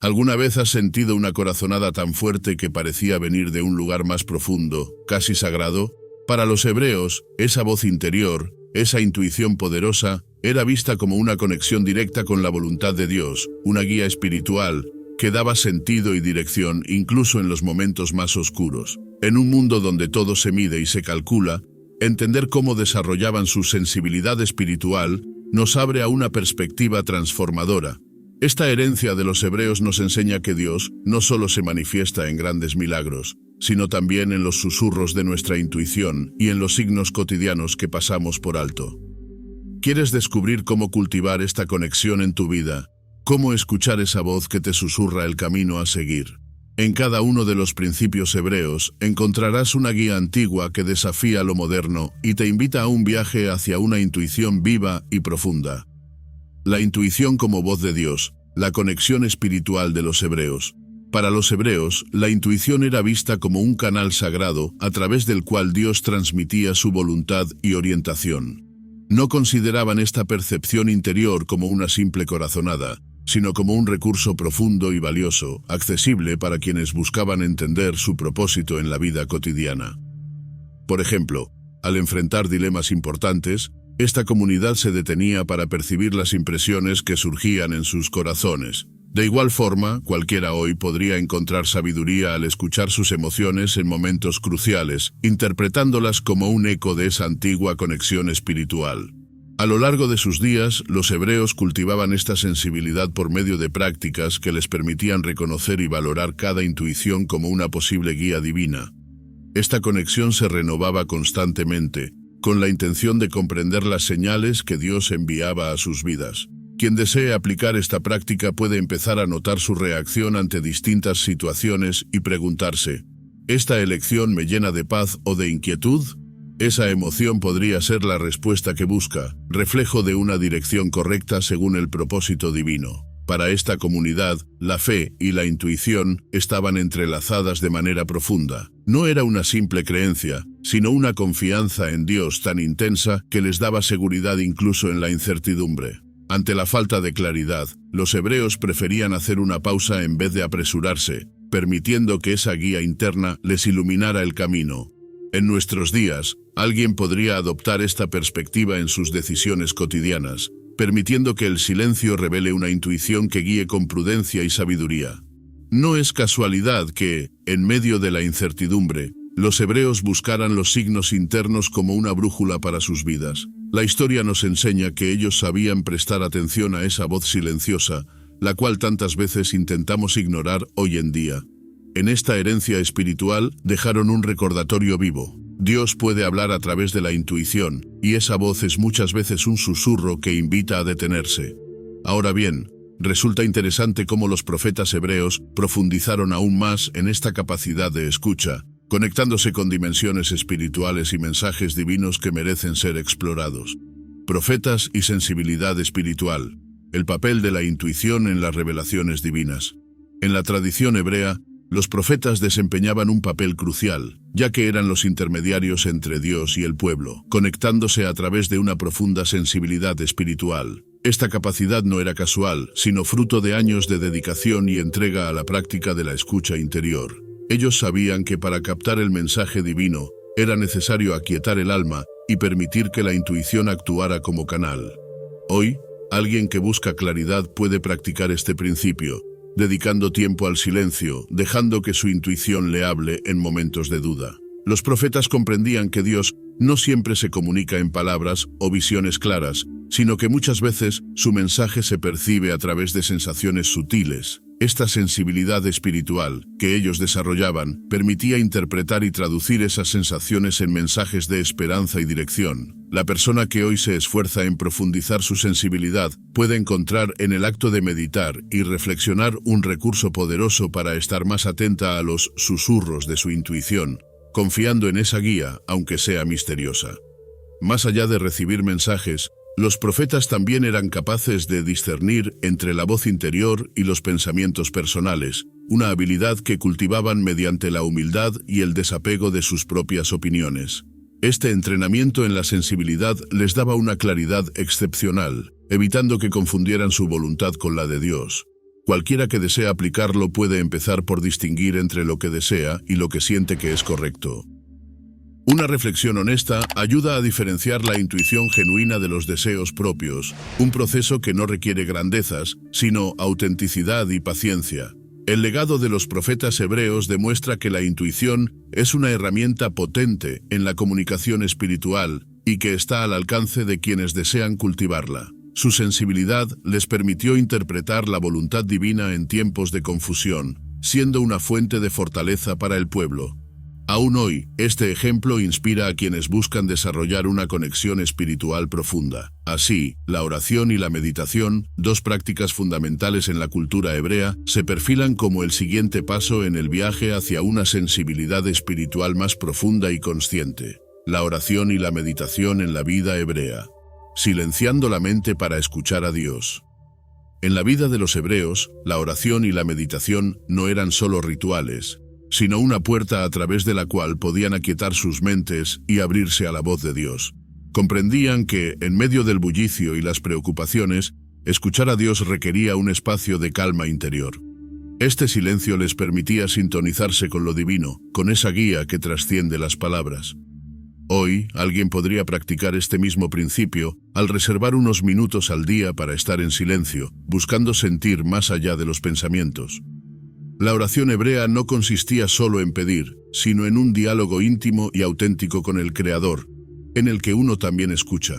¿Alguna vez has sentido una corazonada tan fuerte que parecía venir de un lugar más profundo, casi sagrado? Para los hebreos, esa voz interior, esa intuición poderosa, era vista como una conexión directa con la voluntad de Dios, una guía espiritual que daba sentido y dirección incluso en los momentos más oscuros. En un mundo donde todo se mide y se calcula, entender cómo desarrollaban su sensibilidad espiritual nos abre a una perspectiva transformadora. Esta herencia de los hebreos nos enseña que Dios no solo se manifiesta en grandes milagros, sino también en los susurros de nuestra intuición y en los signos cotidianos que pasamos por alto. ¿Quieres descubrir cómo cultivar esta conexión en tu vida? ¿Cómo escuchar esa voz que te susurra el camino a seguir? En cada uno de los principios hebreos encontrarás una guía antigua que desafía lo moderno y te invita a un viaje hacia una intuición viva y profunda. La intuición como voz de Dios, la conexión espiritual de los hebreos. Para los hebreos, la intuición era vista como un canal sagrado a través del cual Dios transmitía su voluntad y orientación. No consideraban esta percepción interior como una simple corazonada, sino como un recurso profundo y valioso, accesible para quienes buscaban entender su propósito en la vida cotidiana. Por ejemplo, al enfrentar dilemas importantes, esta comunidad se detenía para percibir las impresiones que surgían en sus corazones. De igual forma, cualquiera hoy podría encontrar sabiduría al escuchar sus emociones en momentos cruciales, interpretándolas como un eco de esa antigua conexión espiritual. A lo largo de sus días, los hebreos cultivaban esta sensibilidad por medio de prácticas que les permitían reconocer y valorar cada intuición como una posible guía divina. Esta conexión se renovaba constantemente, con la intención de comprender las señales que Dios enviaba a sus vidas. Quien desee aplicar esta práctica puede empezar a notar su reacción ante distintas situaciones y preguntarse, ¿esta elección me llena de paz o de inquietud? Esa emoción podría ser la respuesta que busca, reflejo de una dirección correcta según el propósito divino. Para esta comunidad, la fe y la intuición estaban entrelazadas de manera profunda. No era una simple creencia, sino una confianza en Dios tan intensa que les daba seguridad incluso en la incertidumbre. Ante la falta de claridad, los hebreos preferían hacer una pausa en vez de apresurarse, permitiendo que esa guía interna les iluminara el camino. En nuestros días, alguien podría adoptar esta perspectiva en sus decisiones cotidianas, permitiendo que el silencio revele una intuición que guíe con prudencia y sabiduría. No es casualidad que, en medio de la incertidumbre, los hebreos buscaran los signos internos como una brújula para sus vidas. La historia nos enseña que ellos sabían prestar atención a esa voz silenciosa, la cual tantas veces intentamos ignorar hoy en día. En esta herencia espiritual dejaron un recordatorio vivo. Dios puede hablar a través de la intuición, y esa voz es muchas veces un susurro que invita a detenerse. Ahora bien, resulta interesante cómo los profetas hebreos profundizaron aún más en esta capacidad de escucha, conectándose con dimensiones espirituales y mensajes divinos que merecen ser explorados. Profetas y sensibilidad espiritual. El papel de la intuición en las revelaciones divinas. En la tradición hebrea, los profetas desempeñaban un papel crucial, ya que eran los intermediarios entre Dios y el pueblo, conectándose a través de una profunda sensibilidad espiritual. Esta capacidad no era casual, sino fruto de años de dedicación y entrega a la práctica de la escucha interior. Ellos sabían que para captar el mensaje divino, era necesario aquietar el alma y permitir que la intuición actuara como canal. Hoy, alguien que busca claridad puede practicar este principio, dedicando tiempo al silencio, dejando que su intuición le hable en momentos de duda. Los profetas comprendían que Dios no siempre se comunica en palabras o visiones claras, sino que muchas veces su mensaje se percibe a través de sensaciones sutiles. Esta sensibilidad espiritual que ellos desarrollaban permitía interpretar y traducir esas sensaciones en mensajes de esperanza y dirección. La persona que hoy se esfuerza en profundizar su sensibilidad puede encontrar en el acto de meditar y reflexionar un recurso poderoso para estar más atenta a los susurros de su intuición, confiando en esa guía, aunque sea misteriosa. Más allá de recibir mensajes, los profetas también eran capaces de discernir entre la voz interior y los pensamientos personales, una habilidad que cultivaban mediante la humildad y el desapego de sus propias opiniones. Este entrenamiento en la sensibilidad les daba una claridad excepcional, evitando que confundieran su voluntad con la de Dios. Cualquiera que desea aplicarlo puede empezar por distinguir entre lo que desea y lo que siente que es correcto. Una reflexión honesta ayuda a diferenciar la intuición genuina de los deseos propios, un proceso que no requiere grandezas, sino autenticidad y paciencia. El legado de los profetas hebreos demuestra que la intuición es una herramienta potente en la comunicación espiritual y que está al alcance de quienes desean cultivarla. Su sensibilidad les permitió interpretar la voluntad divina en tiempos de confusión, siendo una fuente de fortaleza para el pueblo. Aún hoy, este ejemplo inspira a quienes buscan desarrollar una conexión espiritual profunda. Así, la oración y la meditación, dos prácticas fundamentales en la cultura hebrea, se perfilan como el siguiente paso en el viaje hacia una sensibilidad espiritual más profunda y consciente. La oración y la meditación en la vida hebrea. Silenciando la mente para escuchar a Dios. En la vida de los hebreos, la oración y la meditación no eran solo rituales, sino una puerta a través de la cual podían aquietar sus mentes y abrirse a la voz de Dios. Comprendían que, en medio del bullicio y las preocupaciones, escuchar a Dios requería un espacio de calma interior. Este silencio les permitía sintonizarse con lo divino, con esa guía que trasciende las palabras. Hoy, alguien podría practicar este mismo principio al reservar unos minutos al día para estar en silencio, buscando sentir más allá de los pensamientos. La oración hebrea no consistía solo en pedir, sino en un diálogo íntimo y auténtico con el Creador, en el que uno también escucha.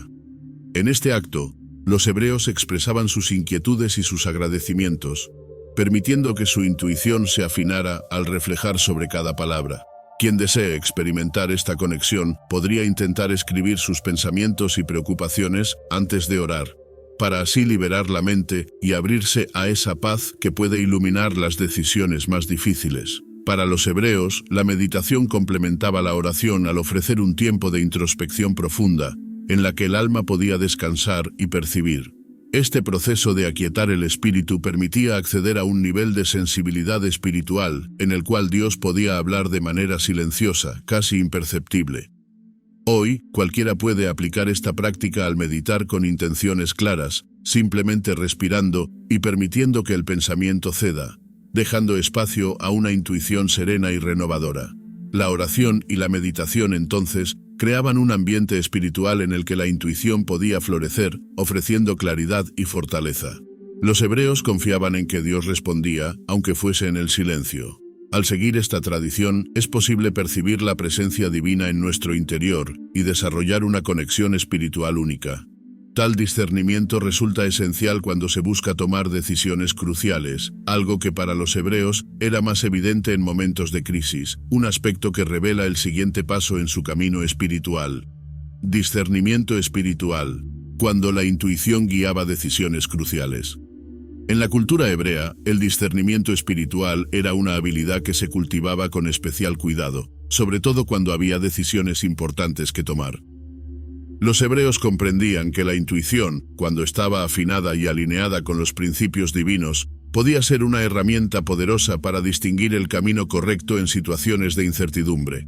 En este acto, los hebreos expresaban sus inquietudes y sus agradecimientos, permitiendo que su intuición se afinara al reflejar sobre cada palabra. Quien desee experimentar esta conexión podría intentar escribir sus pensamientos y preocupaciones antes de orar, para así liberar la mente y abrirse a esa paz que puede iluminar las decisiones más difíciles. Para los hebreos, la meditación complementaba la oración al ofrecer un tiempo de introspección profunda, en la que el alma podía descansar y percibir. Este proceso de aquietar el espíritu permitía acceder a un nivel de sensibilidad espiritual, en el cual Dios podía hablar de manera silenciosa, casi imperceptible. Hoy, cualquiera puede aplicar esta práctica al meditar con intenciones claras, simplemente respirando y permitiendo que el pensamiento ceda, dejando espacio a una intuición serena y renovadora. La oración y la meditación entonces creaban un ambiente espiritual en el que la intuición podía florecer, ofreciendo claridad y fortaleza. Los hebreos confiaban en que Dios respondía, aunque fuese en el silencio. Al seguir esta tradición, es posible percibir la presencia divina en nuestro interior y desarrollar una conexión espiritual única. Tal discernimiento resulta esencial cuando se busca tomar decisiones cruciales, algo que para los hebreos era más evidente en momentos de crisis, un aspecto que revela el siguiente paso en su camino espiritual. Discernimiento espiritual, cuando la intuición guiaba decisiones cruciales. En la cultura hebrea, el discernimiento espiritual era una habilidad que se cultivaba con especial cuidado, sobre todo cuando había decisiones importantes que tomar. Los hebreos comprendían que la intuición, cuando estaba afinada y alineada con los principios divinos, podía ser una herramienta poderosa para distinguir el camino correcto en situaciones de incertidumbre.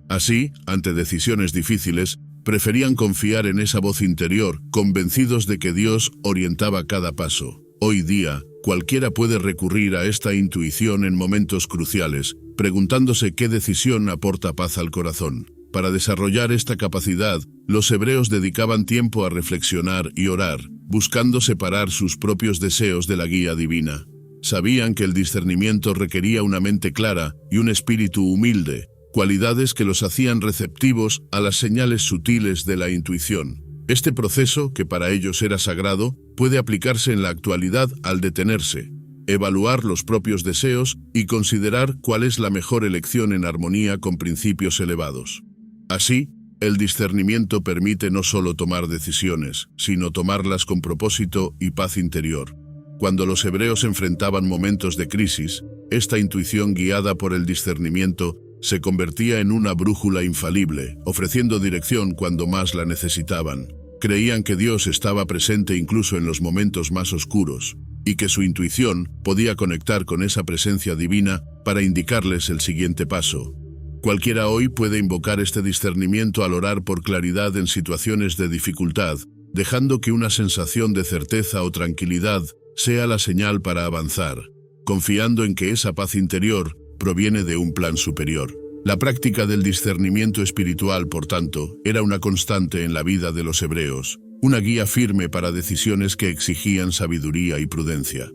Así, ante decisiones difíciles, preferían confiar en esa voz interior, convencidos de que Dios orientaba cada paso. Hoy día, cualquiera puede recurrir a esta intuición en momentos cruciales, preguntándose qué decisión aporta paz al corazón. Para desarrollar esta capacidad, los hebreos dedicaban tiempo a reflexionar y orar, buscando separar sus propios deseos de la guía divina. Sabían que el discernimiento requería una mente clara y un espíritu humilde, cualidades que los hacían receptivos a las señales sutiles de la intuición. Este proceso, que para ellos era sagrado, puede aplicarse en la actualidad al detenerse, evaluar los propios deseos y considerar cuál es la mejor elección en armonía con principios elevados. Así, el discernimiento permite no solo tomar decisiones, sino tomarlas con propósito y paz interior. Cuando los hebreos enfrentaban momentos de crisis, esta intuición guiada por el discernimiento se convertía en una brújula infalible, ofreciendo dirección cuando más la necesitaban. Creían que Dios estaba presente incluso en los momentos más oscuros, y que su intuición podía conectar con esa presencia divina para indicarles el siguiente paso. Cualquiera hoy puede invocar este discernimiento al orar por claridad en situaciones de dificultad, dejando que una sensación de certeza o tranquilidad sea la señal para avanzar, confiando en que esa paz interior proviene de un plan superior. La práctica del discernimiento espiritual, por tanto, era una constante en la vida de los hebreos, una guía firme para decisiones que exigían sabiduría y prudencia.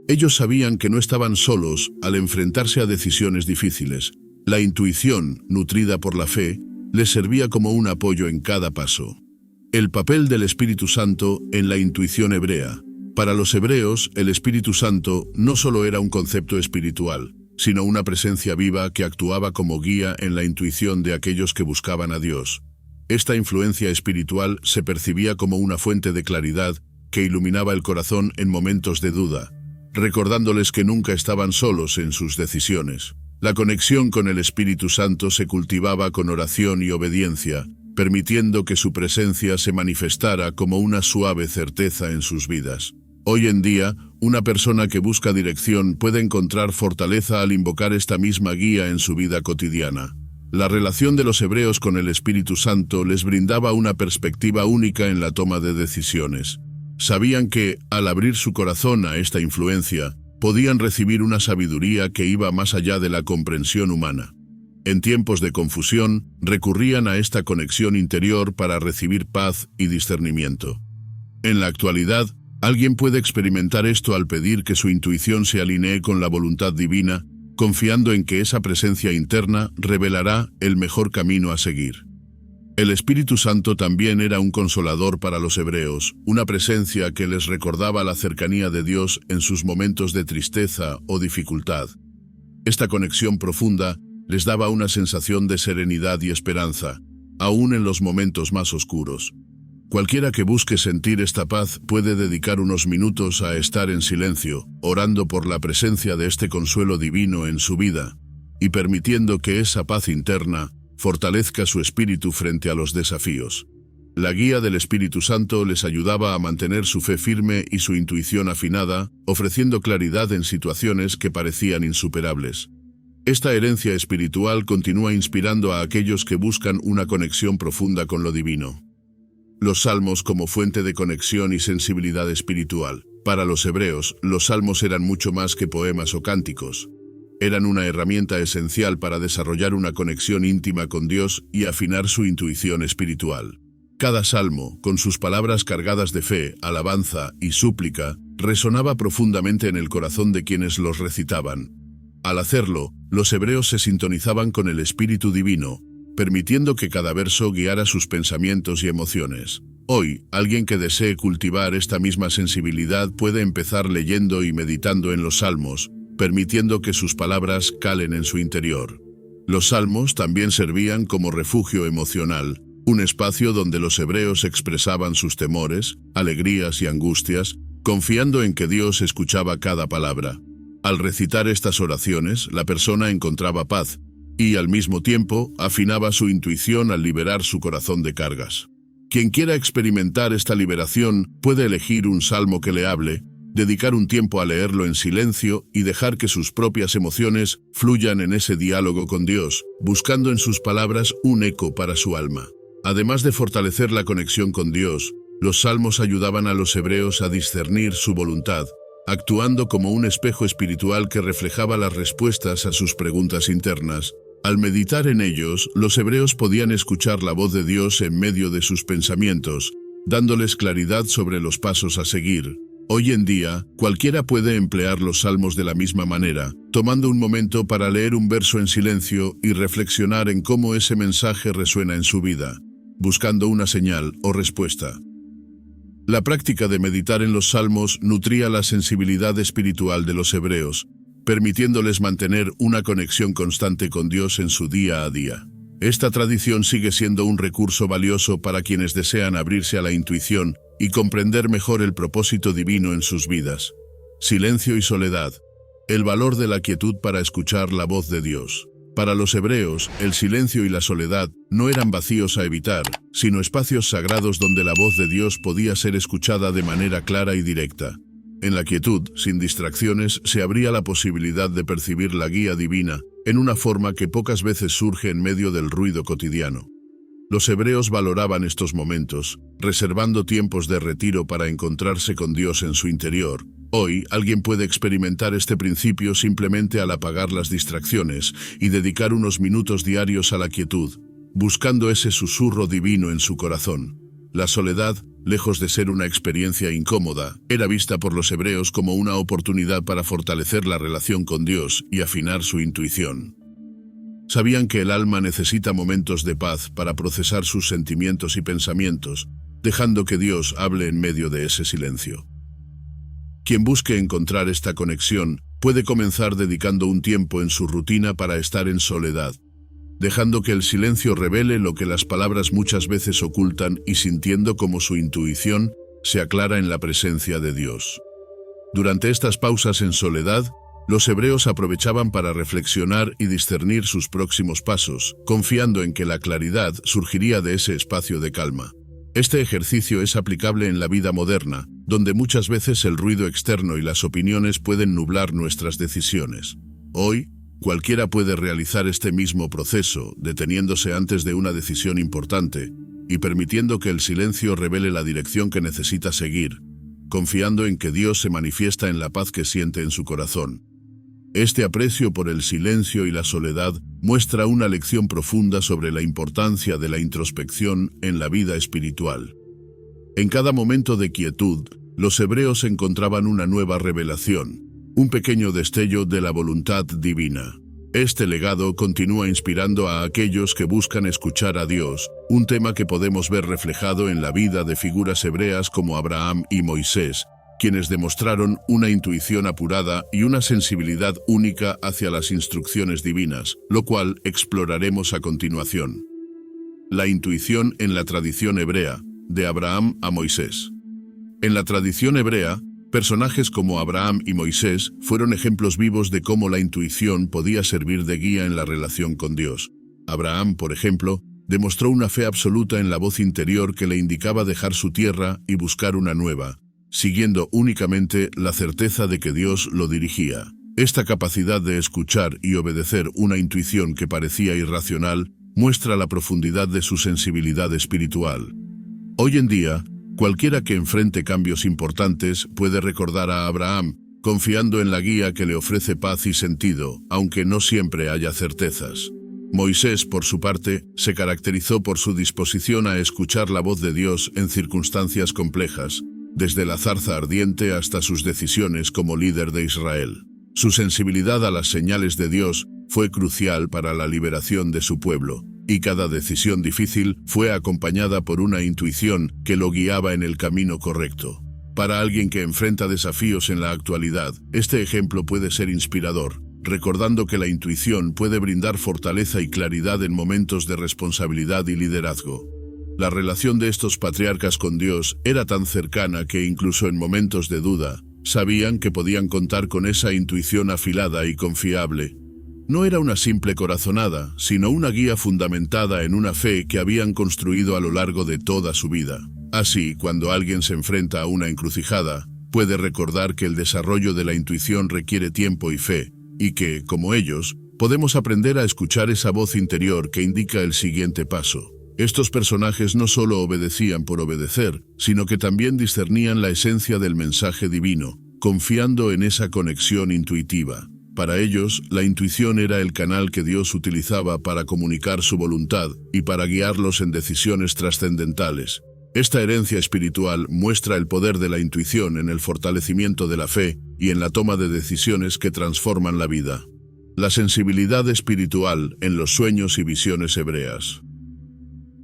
Ellos sabían que no estaban solos al enfrentarse a decisiones difíciles. La intuición, nutrida por la fe, les servía como un apoyo en cada paso. El papel del Espíritu Santo en la intuición hebrea. Para los hebreos, el Espíritu Santo no solo era un concepto espiritual, sino una presencia viva que actuaba como guía en la intuición de aquellos que buscaban a Dios. Esta influencia espiritual se percibía como una fuente de claridad que iluminaba el corazón en momentos de duda, recordándoles que nunca estaban solos en sus decisiones. La conexión con el Espíritu Santo se cultivaba con oración y obediencia, permitiendo que su presencia se manifestara como una suave certeza en sus vidas. Hoy en día, una persona que busca dirección puede encontrar fortaleza al invocar esta misma guía en su vida cotidiana. La relación de los hebreos con el Espíritu Santo les brindaba una perspectiva única en la toma de decisiones. Sabían que, al abrir su corazón a esta influencia, podían recibir una sabiduría que iba más allá de la comprensión humana. En tiempos de confusión, recurrían a esta conexión interior para recibir paz y discernimiento. En la actualidad, alguien puede experimentar esto al pedir que su intuición se alinee con la voluntad divina, confiando en que esa presencia interna revelará el mejor camino a seguir. El Espíritu Santo también era un consolador para los hebreos, una presencia que les recordaba la cercanía de Dios en sus momentos de tristeza o dificultad. Esta conexión profunda les daba una sensación de serenidad y esperanza, aún en los momentos más oscuros. Cualquiera que busque sentir esta paz puede dedicar unos minutos a estar en silencio, orando por la presencia de este consuelo divino en su vida, y permitiendo que esa paz interna fortalezca su espíritu frente a los desafíos. La guía del Espíritu Santo les ayudaba a mantener su fe firme y su intuición afinada, ofreciendo claridad en situaciones que parecían insuperables. Esta herencia espiritual continúa inspirando a aquellos que buscan una conexión profunda con lo divino. Los salmos como fuente de conexión y sensibilidad espiritual. Para los hebreos, los salmos eran mucho más que poemas o cánticos. Eran una herramienta esencial para desarrollar una conexión íntima con Dios y afinar su intuición espiritual. Cada salmo, con sus palabras cargadas de fe, alabanza y súplica, resonaba profundamente en el corazón de quienes los recitaban. Al hacerlo, los hebreos se sintonizaban con el Espíritu Divino, permitiendo que cada verso guiara sus pensamientos y emociones. Hoy, alguien que desee cultivar esta misma sensibilidad puede empezar leyendo y meditando en los salmos, permitiendo que sus palabras calen en su interior. Los salmos también servían como refugio emocional, un espacio donde los hebreos expresaban sus temores, alegrías y angustias, confiando en que Dios escuchaba cada palabra. Al recitar estas oraciones, la persona encontraba paz, y al mismo tiempo afinaba su intuición al liberar su corazón de cargas. Quien quiera experimentar esta liberación puede elegir un salmo que le hable, dedicar un tiempo a leerlo en silencio y dejar que sus propias emociones fluyan en ese diálogo con Dios, buscando en sus palabras un eco para su alma. Además de fortalecer la conexión con Dios, los salmos ayudaban a los hebreos a discernir su voluntad, actuando como un espejo espiritual que reflejaba las respuestas a sus preguntas internas. Al meditar en ellos, los hebreos podían escuchar la voz de Dios en medio de sus pensamientos, dándoles claridad sobre los pasos a seguir. Hoy en día, cualquiera puede emplear los salmos de la misma manera, tomando un momento para leer un verso en silencio y reflexionar en cómo ese mensaje resuena en su vida, buscando una señal o respuesta. La práctica de meditar en los salmos nutría la sensibilidad espiritual de los hebreos, permitiéndoles mantener una conexión constante con Dios en su día a día. Esta tradición sigue siendo un recurso valioso para quienes desean abrirse a la intuición y comprender mejor el propósito divino en sus vidas. Silencio y soledad. El valor de la quietud para escuchar la voz de Dios. Para los hebreos, el silencio y la soledad no eran vacíos a evitar, sino espacios sagrados donde la voz de Dios podía ser escuchada de manera clara y directa. En la quietud, sin distracciones, se abría la posibilidad de percibir la guía divina, en una forma que pocas veces surge en medio del ruido cotidiano. Los hebreos valoraban estos momentos, reservando tiempos de retiro para encontrarse con Dios en su interior. Hoy, alguien puede experimentar este principio simplemente al apagar las distracciones y dedicar unos minutos diarios a la quietud, buscando ese susurro divino en su corazón. La soledad, lejos de ser una experiencia incómoda, era vista por los hebreos como una oportunidad para fortalecer la relación con Dios y afinar su intuición. Sabían que el alma necesita momentos de paz para procesar sus sentimientos y pensamientos, dejando que Dios hable en medio de ese silencio. Quien busque encontrar esta conexión puede comenzar dedicando un tiempo en su rutina para estar en soledad, dejando que el silencio revele lo que las palabras muchas veces ocultan y sintiendo cómo su intuición se aclara en la presencia de Dios. Durante estas pausas en soledad, los hebreos aprovechaban para reflexionar y discernir sus próximos pasos, confiando en que la claridad surgiría de ese espacio de calma. Este ejercicio es aplicable en la vida moderna, donde muchas veces el ruido externo y las opiniones pueden nublar nuestras decisiones. Hoy, cualquiera puede realizar este mismo proceso, deteniéndose antes de una decisión importante y permitiendo que el silencio revele la dirección que necesita seguir, confiando en que Dios se manifiesta en la paz que siente en su corazón. Este aprecio por el silencio y la soledad muestra una lección profunda sobre la importancia de la introspección en la vida espiritual. En cada momento de quietud, los hebreos encontraban una nueva revelación, un pequeño destello de la voluntad divina. Este legado continúa inspirando a aquellos que buscan escuchar a Dios, un tema que podemos ver reflejado en la vida de figuras hebreas como Abraham y Moisés, quienes demostraron una intuición apurada y una sensibilidad única hacia las instrucciones divinas, lo cual exploraremos a continuación. La intuición en la tradición hebrea, de Abraham a Moisés. En la tradición hebrea, personajes como Abraham y Moisés fueron ejemplos vivos de cómo la intuición podía servir de guía en la relación con Dios. Abraham, por ejemplo, demostró una fe absoluta en la voz interior que le indicaba dejar su tierra y buscar una nueva, siguiendo únicamente la certeza de que Dios lo dirigía. Esta capacidad de escuchar y obedecer una intuición que parecía irracional muestra la profundidad de su sensibilidad espiritual. Hoy en día, cualquiera que enfrente cambios importantes puede recordar a Abraham, confiando en la guía que le ofrece paz y sentido, aunque no siempre haya certezas. Moisés, por su parte, se caracterizó por su disposición a escuchar la voz de Dios en circunstancias complejas, desde la zarza ardiente hasta sus decisiones como líder de Israel. Su sensibilidad a las señales de Dios fue crucial para la liberación de su pueblo, y cada decisión difícil fue acompañada por una intuición que lo guiaba en el camino correcto. Para alguien que enfrenta desafíos en la actualidad, este ejemplo puede ser inspirador, recordando que la intuición puede brindar fortaleza y claridad en momentos de responsabilidad y liderazgo. La relación de estos patriarcas con Dios era tan cercana que incluso en momentos de duda, sabían que podían contar con esa intuición afilada y confiable. No era una simple corazonada, sino una guía fundamentada en una fe que habían construido a lo largo de toda su vida. Así, cuando alguien se enfrenta a una encrucijada, puede recordar que el desarrollo de la intuición requiere tiempo y fe, y que, como ellos, podemos aprender a escuchar esa voz interior que indica el siguiente paso. Estos personajes no solo obedecían por obedecer, sino que también discernían la esencia del mensaje divino, confiando en esa conexión intuitiva. Para ellos, la intuición era el canal que Dios utilizaba para comunicar su voluntad y para guiarlos en decisiones trascendentales. Esta herencia espiritual muestra el poder de la intuición en el fortalecimiento de la fe y en la toma de decisiones que transforman la vida. La sensibilidad espiritual en los sueños y visiones hebreas.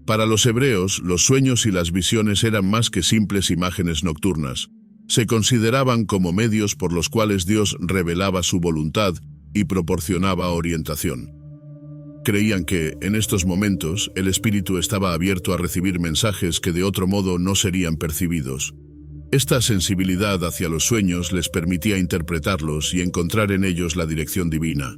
Para los hebreos, los sueños y las visiones eran más que simples imágenes nocturnas. Se consideraban como medios por los cuales Dios revelaba su voluntad y proporcionaba orientación. Creían que, en estos momentos, el espíritu estaba abierto a recibir mensajes que de otro modo no serían percibidos. Esta sensibilidad hacia los sueños les permitía interpretarlos y encontrar en ellos la dirección divina.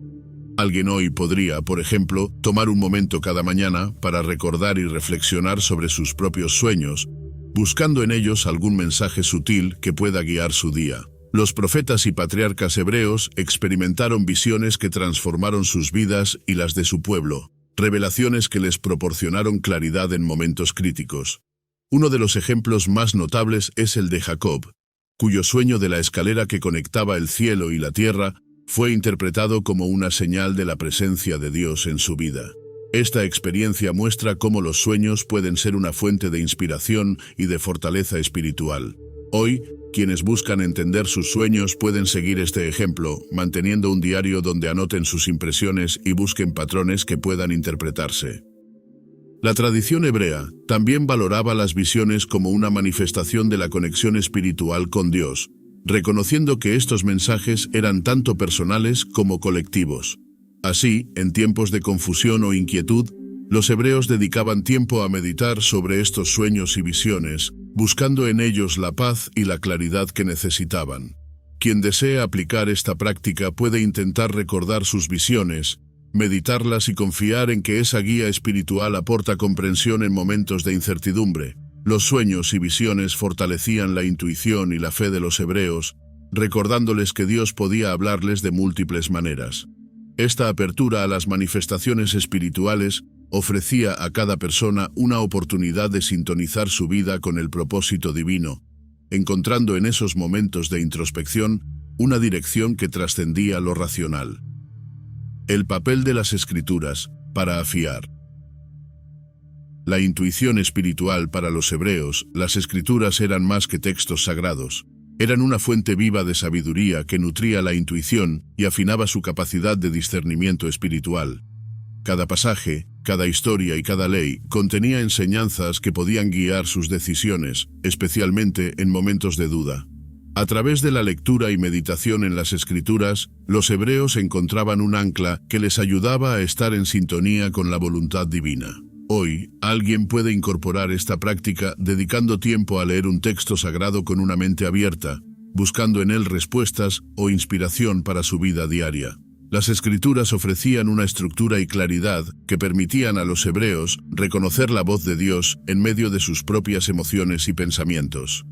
Alguien hoy podría, por ejemplo, tomar un momento cada mañana para recordar y reflexionar sobre sus propios sueños, buscando en ellos algún mensaje sutil que pueda guiar su día. Los profetas y patriarcas hebreos experimentaron visiones que transformaron sus vidas y las de su pueblo, revelaciones que les proporcionaron claridad en momentos críticos. Uno de los ejemplos más notables es el de Jacob, cuyo sueño de la escalera que conectaba el cielo y la tierra fue interpretado como una señal de la presencia de Dios en su vida. Esta experiencia muestra cómo los sueños pueden ser una fuente de inspiración y de fortaleza espiritual. Hoy, quienes buscan entender sus sueños pueden seguir este ejemplo, manteniendo un diario donde anoten sus impresiones y busquen patrones que puedan interpretarse. La tradición hebrea también valoraba las visiones como una manifestación de la conexión espiritual con Dios, reconociendo que estos mensajes eran tanto personales como colectivos. Así, en tiempos de confusión o inquietud, los hebreos dedicaban tiempo a meditar sobre estos sueños y visiones, buscando en ellos la paz y la claridad que necesitaban. Quien desea aplicar esta práctica puede intentar recordar sus visiones, meditarlas y confiar en que esa guía espiritual aporta comprensión en momentos de incertidumbre. Los sueños y visiones fortalecían la intuición y la fe de los hebreos, recordándoles que Dios podía hablarles de múltiples maneras. Esta apertura a las manifestaciones espirituales ofrecía a cada persona una oportunidad de sintonizar su vida con el propósito divino, encontrando en esos momentos de introspección una dirección que trascendía lo racional. El papel de las Escrituras para afiar. La intuición espiritual para los hebreos, las Escrituras eran más que textos sagrados. Eran una fuente viva de sabiduría que nutría la intuición y afinaba su capacidad de discernimiento espiritual. Cada pasaje, cada historia y cada ley contenía enseñanzas que podían guiar sus decisiones, especialmente en momentos de duda. A través de la lectura y meditación en las Escrituras, los hebreos encontraban un ancla que les ayudaba a estar en sintonía con la voluntad divina. Hoy, alguien puede incorporar esta práctica dedicando tiempo a leer un texto sagrado con una mente abierta, buscando en él respuestas o inspiración para su vida diaria. Las Escrituras ofrecían una estructura y claridad que permitían a los hebreos reconocer la voz de Dios en medio de sus propias emociones y pensamientos.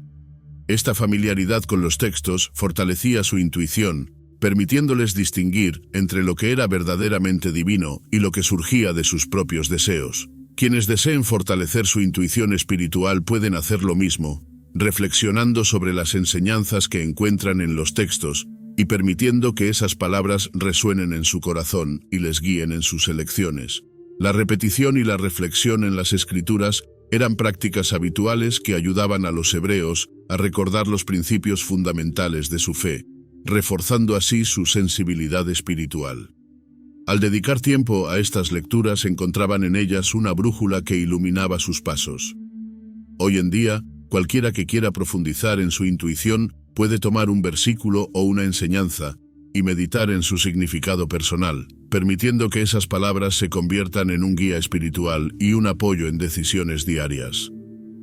Esta familiaridad con los textos fortalecía su intuición, permitiéndoles distinguir entre lo que era verdaderamente divino y lo que surgía de sus propios deseos. Quienes deseen fortalecer su intuición espiritual pueden hacer lo mismo, reflexionando sobre las enseñanzas que encuentran en los textos y permitiendo que esas palabras resuenen en su corazón y les guíen en sus elecciones. La repetición y la reflexión en las Escrituras eran prácticas habituales que ayudaban a los hebreos a recordar los principios fundamentales de su fe, reforzando así su sensibilidad espiritual. Al dedicar tiempo a estas lecturas encontraban en ellas una brújula que iluminaba sus pasos. Hoy en día, cualquiera que quiera profundizar en su intuición puede tomar un versículo o una enseñanza y meditar en su significado personal, permitiendo que esas palabras se conviertan en un guía espiritual y un apoyo en decisiones diarias.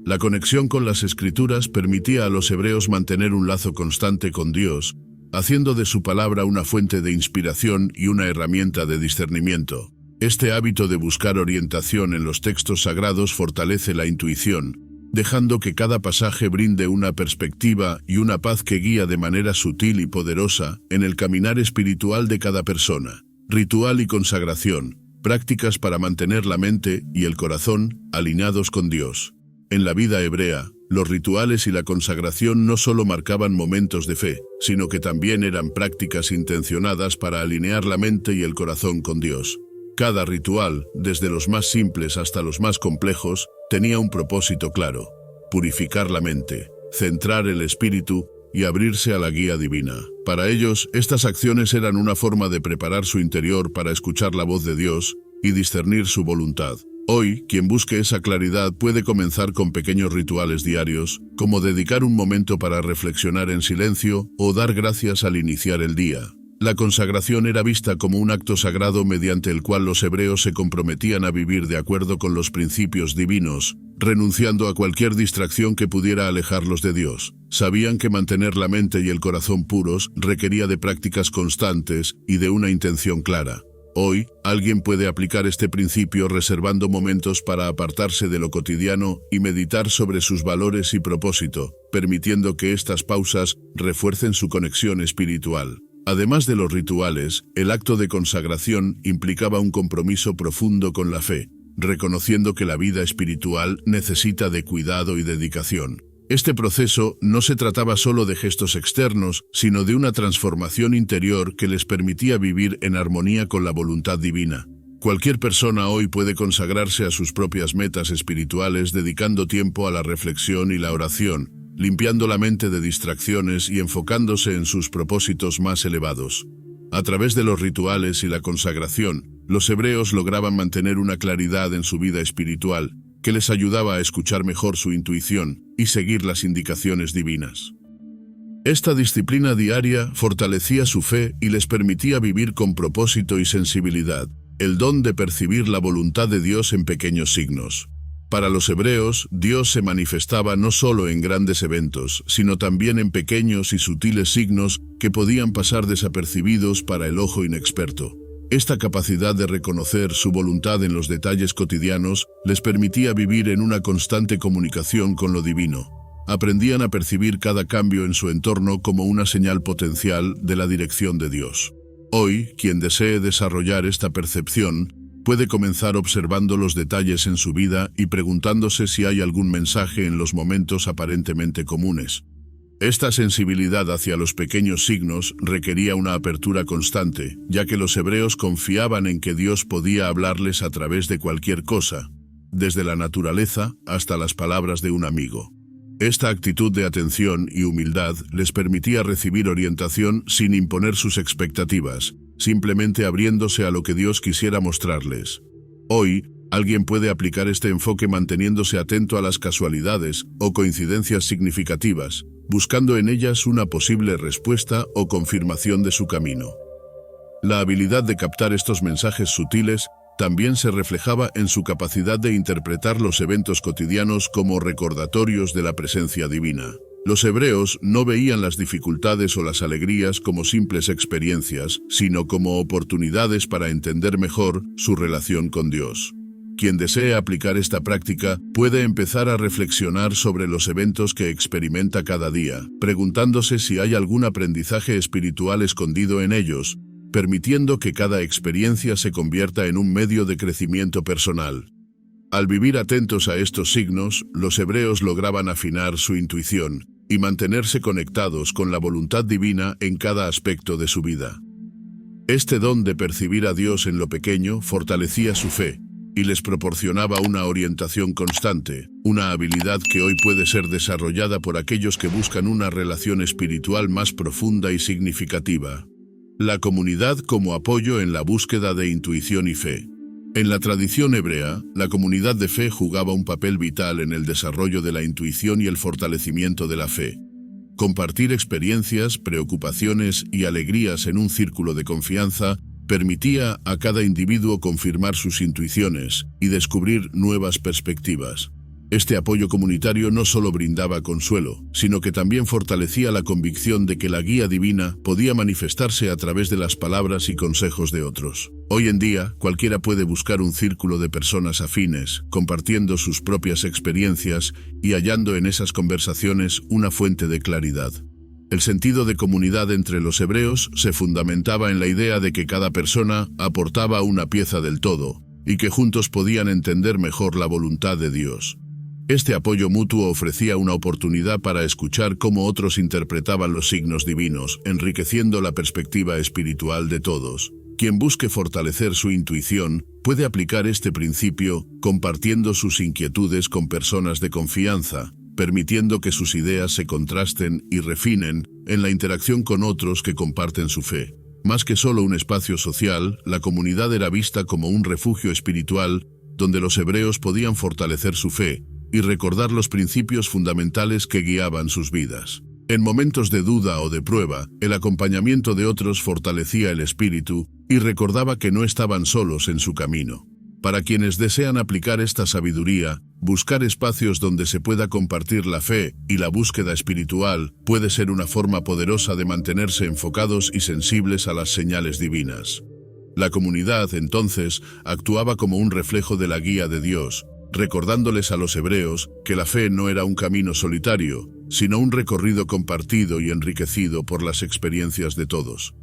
La conexión con las Escrituras permitía a los hebreos mantener un lazo constante con Dios, haciendo de su palabra una fuente de inspiración y una herramienta de discernimiento. Este hábito de buscar orientación en los textos sagrados fortalece la intuición, dejando que cada pasaje brinde una perspectiva y una paz que guía de manera sutil y poderosa en el caminar espiritual de cada persona. Ritual y consagración, prácticas para mantener la mente y el corazón alineados con Dios. En la vida hebrea, los rituales y la consagración no solo marcaban momentos de fe, sino que también eran prácticas intencionadas para alinear la mente y el corazón con Dios. Cada ritual, desde los más simples hasta los más complejos, tenía un propósito claro: purificar la mente, centrar el espíritu y abrirse a la guía divina. Para ellos, estas acciones eran una forma de preparar su interior para escuchar la voz de Dios y discernir su voluntad. Hoy, quien busque esa claridad puede comenzar con pequeños rituales diarios, como dedicar un momento para reflexionar en silencio o dar gracias al iniciar el día. La consagración era vista como un acto sagrado mediante el cual los hebreos se comprometían a vivir de acuerdo con los principios divinos, renunciando a cualquier distracción que pudiera alejarlos de Dios. Sabían que mantener la mente y el corazón puros requería de prácticas constantes y de una intención clara. Hoy, alguien puede aplicar este principio reservando momentos para apartarse de lo cotidiano y meditar sobre sus valores y propósito, permitiendo que estas pausas refuercen su conexión espiritual. Además de los rituales, el acto de consagración implicaba un compromiso profundo con la fe. reconociendo que la vida espiritual necesita de cuidado y dedicación. Este proceso no se trataba solo de gestos externos, sino de una transformación interior que les permitía vivir en armonía con la voluntad divina. Cualquier persona hoy puede consagrarse a sus propias metas espirituales dedicando tiempo a la reflexión y la oración, limpiando la mente de distracciones y enfocándose en sus propósitos más elevados. A través de los rituales y la consagración, los hebreos lograban mantener una claridad en su vida espiritual que les ayudaba a escuchar mejor su intuición y seguir las indicaciones divinas. Esta disciplina diaria fortalecía su fe y les permitía vivir con propósito y sensibilidad, el don de percibir la voluntad de Dios en pequeños signos. Para los hebreos, Dios se manifestaba no solo en grandes eventos, sino también en pequeños y sutiles signos que podían pasar desapercibidos para el ojo inexperto. Esta capacidad de reconocer su voluntad en los detalles cotidianos les permitía vivir en una constante comunicación con lo divino. Aprendían a percibir cada cambio en su entorno como una señal potencial de la dirección de Dios. Hoy, quien desee desarrollar esta percepción, puede comenzar observando los detalles en su vida y preguntándose si hay algún mensaje en los momentos aparentemente comunes. Esta sensibilidad hacia los pequeños signos requería una apertura constante, ya que los hebreos confiaban en que Dios podía hablarles a través de cualquier cosa, desde la naturaleza hasta las palabras de un amigo. Esta actitud de atención y humildad les permitía recibir orientación sin imponer sus expectativas, simplemente abriéndose a lo que Dios quisiera mostrarles. Hoy, alguien puede aplicar este enfoque manteniéndose atento a las casualidades o coincidencias significativas, buscando en ellas una posible respuesta o confirmación de su camino. La habilidad de captar estos mensajes sutiles también se reflejaba en su capacidad de interpretar los eventos cotidianos como recordatorios de la presencia divina. Los hebreos no veían las dificultades o las alegrías como simples experiencias, sino como oportunidades para entender mejor su relación con Dios. Quien desee aplicar esta práctica puede empezar a reflexionar sobre los eventos que experimenta cada día, preguntándose si hay algún aprendizaje espiritual escondido en ellos, permitiendo que cada experiencia se convierta en un medio de crecimiento personal. Al vivir atentos a estos signos, los hebreos lograban afinar su intuición y mantenerse conectados con la voluntad divina en cada aspecto de su vida. Este don de percibir a Dios en lo pequeño fortalecía su fe y les proporcionaba una orientación constante, una habilidad que hoy puede ser desarrollada por aquellos que buscan una relación espiritual más profunda y significativa. La comunidad como apoyo en la búsqueda de intuición y fe. En la tradición hebrea, la comunidad de fe jugaba un papel vital en el desarrollo de la intuición y el fortalecimiento de la fe. Compartir experiencias, preocupaciones y alegrías en un círculo de confianza permitía a cada individuo confirmar sus intuiciones y descubrir nuevas perspectivas. Este apoyo comunitario no solo brindaba consuelo, sino que también fortalecía la convicción de que la guía divina podía manifestarse a través de las palabras y consejos de otros. Hoy en día, cualquiera puede buscar un círculo de personas afines, compartiendo sus propias experiencias y hallando en esas conversaciones una fuente de claridad. El sentido de comunidad entre los hebreos se fundamentaba en la idea de que cada persona aportaba una pieza del todo, y que juntos podían entender mejor la voluntad de Dios. Este apoyo mutuo ofrecía una oportunidad para escuchar cómo otros interpretaban los signos divinos, enriqueciendo la perspectiva espiritual de todos. Quien busque fortalecer su intuición puede aplicar este principio compartiendo sus inquietudes con personas de confianza, permitiendo que sus ideas se contrasten y refinen en la interacción con otros que comparten su fe. Más que solo un espacio social, la comunidad era vista como un refugio espiritual donde los hebreos podían fortalecer su fe y recordar los principios fundamentales que guiaban sus vidas. En momentos de duda o de prueba, el acompañamiento de otros fortalecía el espíritu y recordaba que no estaban solos en su camino. Para quienes desean aplicar esta sabiduría, buscar espacios donde se pueda compartir la fe y la búsqueda espiritual puede ser una forma poderosa de mantenerse enfocados y sensibles a las señales divinas. La comunidad, entonces, actuaba como un reflejo de la guía de Dios, recordándoles a los hebreos que la fe no era un camino solitario, sino un recorrido compartido y enriquecido por las experiencias de todos.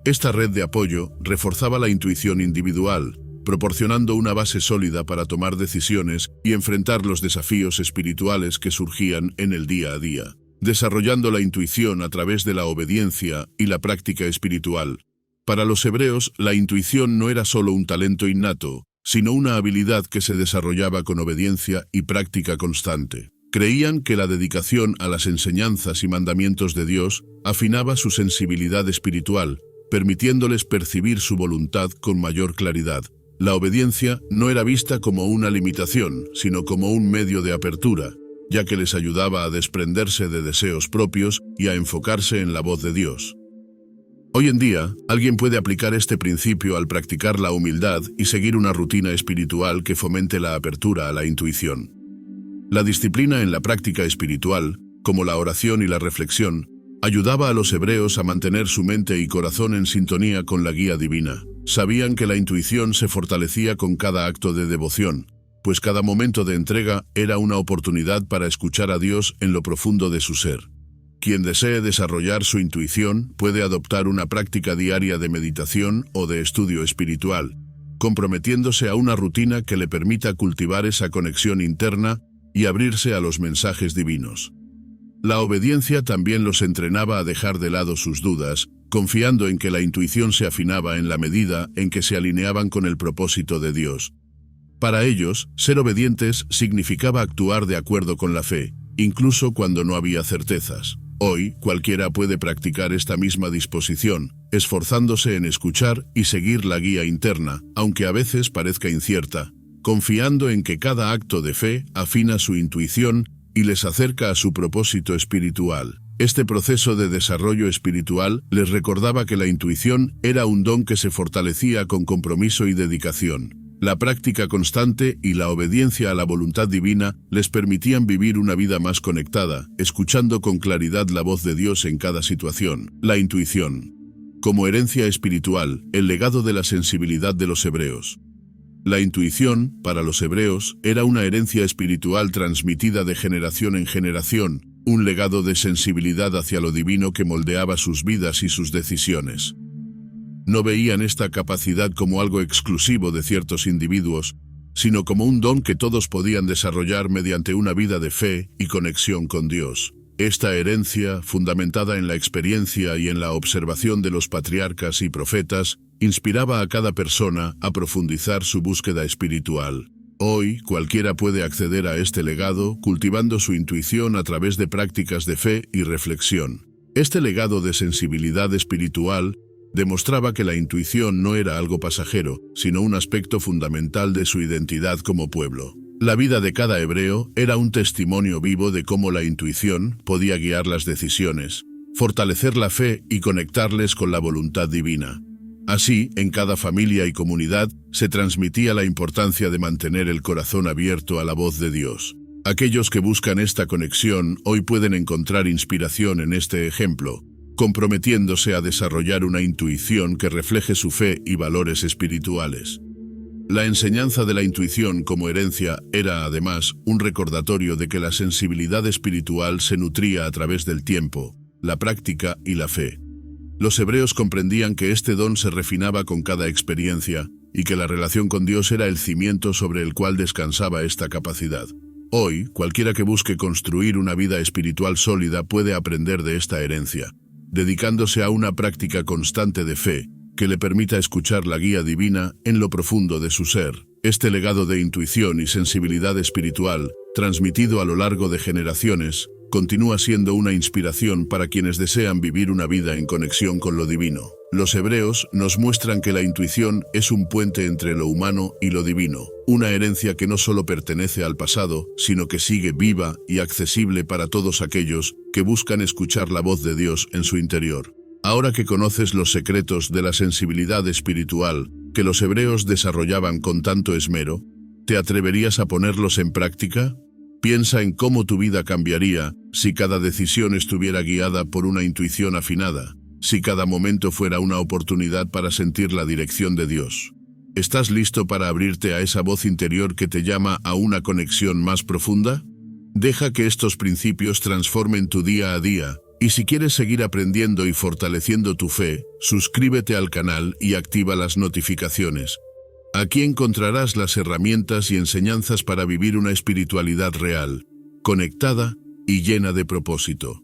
Esta red de apoyo reforzaba la intuición individual, proporcionando una base sólida para tomar decisiones y enfrentar los desafíos espirituales que surgían en el día a día, desarrollando la intuición a través de la obediencia y la práctica espiritual. Para los hebreos, la intuición no era solo un talento innato, sino una habilidad que se desarrollaba con obediencia y práctica constante. Creían que la dedicación a las enseñanzas y mandamientos de Dios afinaba su sensibilidad espiritual, permitiéndoles percibir su voluntad con mayor claridad. La obediencia no era vista como una limitación, sino como un medio de apertura, ya que les ayudaba a desprenderse de deseos propios y a enfocarse en la voz de Dios. Hoy en día, alguien puede aplicar este principio al practicar la humildad y seguir una rutina espiritual que fomente la apertura a la intuición. La disciplina en la práctica espiritual, como la oración y la reflexión, ayudaba a los hebreos a mantener su mente y corazón en sintonía con la guía divina. Sabían que la intuición se fortalecía con cada acto de devoción, pues cada momento de entrega era una oportunidad para escuchar a Dios en lo profundo de su ser. Quien desee desarrollar su intuición puede adoptar una práctica diaria de meditación o de estudio espiritual, comprometiéndose a una rutina que le permita cultivar esa conexión interna y abrirse a los mensajes divinos. La obediencia también los entrenaba a dejar de lado sus dudas, confiando en que la intuición se afinaba en la medida en que se alineaban con el propósito de Dios. Para ellos, ser obedientes significaba actuar de acuerdo con la fe, incluso cuando no había certezas. Hoy, cualquiera puede practicar esta misma disposición, esforzándose en escuchar y seguir la guía interna, aunque a veces parezca incierta, confiando en que cada acto de fe afina su intuición y les acerca a su propósito espiritual. Este proceso de desarrollo espiritual les recordaba que la intuición era un don que se fortalecía con compromiso y dedicación. La práctica constante y la obediencia a la voluntad divina les permitían vivir una vida más conectada, escuchando con claridad la voz de Dios en cada situación. La intuición. Como herencia espiritual, el legado de la sensibilidad de los hebreos. La intuición, para los hebreos, era una herencia espiritual transmitida de generación en generación, un legado de sensibilidad hacia lo divino que moldeaba sus vidas y sus decisiones. No veían esta capacidad como algo exclusivo de ciertos individuos, sino como un don que todos podían desarrollar mediante una vida de fe y conexión con Dios. Esta herencia, fundamentada en la experiencia y en la observación de los patriarcas y profetas, inspiraba a cada persona a profundizar su búsqueda espiritual. Hoy, cualquiera puede acceder a este legado cultivando su intuición a través de prácticas de fe y reflexión. Este legado de sensibilidad espiritual demostraba que la intuición no era algo pasajero, sino un aspecto fundamental de su identidad como pueblo. La vida de cada hebreo era un testimonio vivo de cómo la intuición podía guiar las decisiones, fortalecer la fe y conectarles con la voluntad divina. Así, en cada familia y comunidad se transmitía la importancia de mantener el corazón abierto a la voz de Dios. Aquellos que buscan esta conexión hoy pueden encontrar inspiración en este ejemplo, comprometiéndose a desarrollar una intuición que refleje su fe y valores espirituales. La enseñanza de la intuición como herencia era, además, un recordatorio de que la sensibilidad espiritual se nutría a través del tiempo, la práctica y la fe. Los hebreos comprendían que este don se refinaba con cada experiencia y que la relación con Dios era el cimiento sobre el cual descansaba esta capacidad. Hoy, cualquiera que busque construir una vida espiritual sólida puede aprender de esta herencia, dedicándose a una práctica constante de fe, que le permita escuchar la guía divina en lo profundo de su ser. Este legado de intuición y sensibilidad espiritual, transmitido a lo largo de generaciones, continúa siendo una inspiración para quienes desean vivir una vida en conexión con lo divino. Los hebreos nos muestran que la intuición es un puente entre lo humano y lo divino, una herencia que no solo pertenece al pasado, sino que sigue viva y accesible para todos aquellos que buscan escuchar la voz de Dios en su interior. Ahora que conoces los secretos de la sensibilidad espiritual que los hebreos desarrollaban con tanto esmero, ¿te atreverías a ponerlos en práctica? Piensa en cómo tu vida cambiaría si cada decisión estuviera guiada por una intuición afinada, si cada momento fuera una oportunidad para sentir la dirección de Dios. ¿Estás listo para abrirte a esa voz interior que te llama a una conexión más profunda? Deja que estos principios transformen tu día a día, y si quieres seguir aprendiendo y fortaleciendo tu fe, suscríbete al canal y activa las notificaciones. Aquí encontrarás las herramientas y enseñanzas para vivir una espiritualidad real, conectada y llena de propósito.